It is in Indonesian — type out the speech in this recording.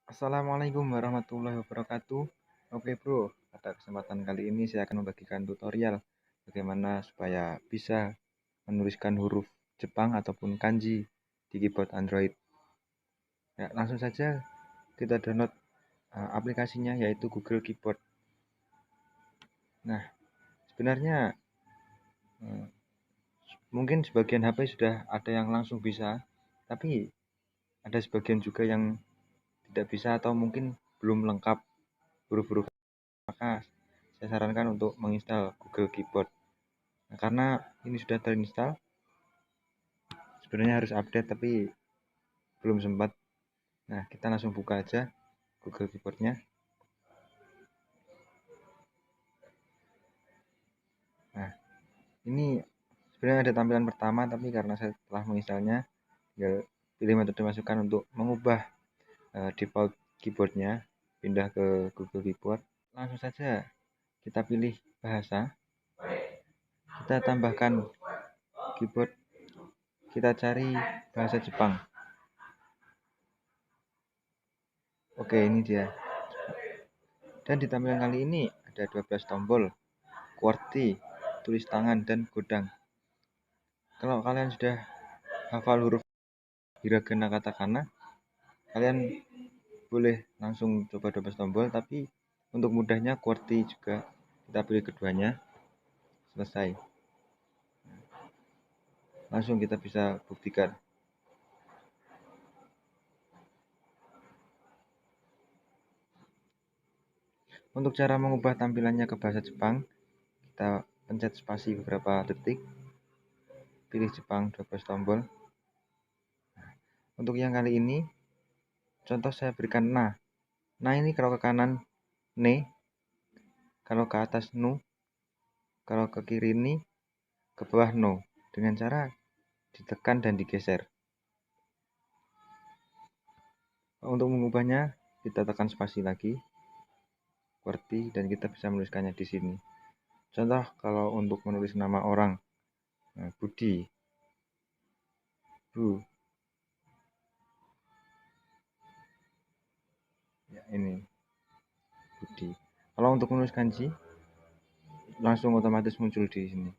Assalamualaikum warahmatullahi wabarakatuh. Oke bro, pada kesempatan kali ini saya akan membagikan tutorial bagaimana supaya bisa menuliskan huruf Jepang ataupun kanji di keyboard Android. Ya, langsung saja kita download aplikasinya yaitu Google Keyboard. Nah, sebenarnya eh, mungkin sebagian HP sudah ada yang langsung bisa, tapi ada sebagian juga yang tidak bisa atau mungkin belum lengkap huruf-huruf, maka saya sarankan untuk menginstal Google Keyboard. Nah, karena ini sudah terinstall, sebenarnya harus update tapi belum sempat. Nah, kita langsung buka aja Google Keyboard-nya. Nah, ini sebenarnya ada tampilan pertama, tapi karena saya telah menginstalnya, tinggal pilih metode masukan untuk mengubah default keyboardnya, pindah ke Google Keyboard. Langsung saja kita pilih bahasa, kita tambahkan keyboard, kita cari bahasa Jepang. Oke, ini dia. Dan di tampilan kali ini ada 12 tombol, QWERTY, tulis tangan, dan godang. Kalau kalian sudah hafal huruf hiragana katakana, kalian boleh langsung coba 12 tombol, tapi untuk mudahnya QWERTY juga kita pilih keduanya. Selesai. Langsung kita bisa buktikan. Untuk cara mengubah tampilannya ke bahasa Jepang, kita pencet spasi beberapa detik, pilih Jepang 12 tombol. Untuk yang kali ini, contoh saya berikan na. Nah, ini kalau ke kanan ne, kalau ke atas nu, kalau ke kiri ni, ke bawah no, dengan cara ditekan dan digeser. Untuk mengubahnya, kita tekan spasi lagi, QWERTY, dan kita bisa menuliskannya di sini. Contoh kalau untuk menulis nama orang, Budi, Bu. Ya, ini Budi. Kalau untuk menulis kanji, langsung otomatis muncul di sini.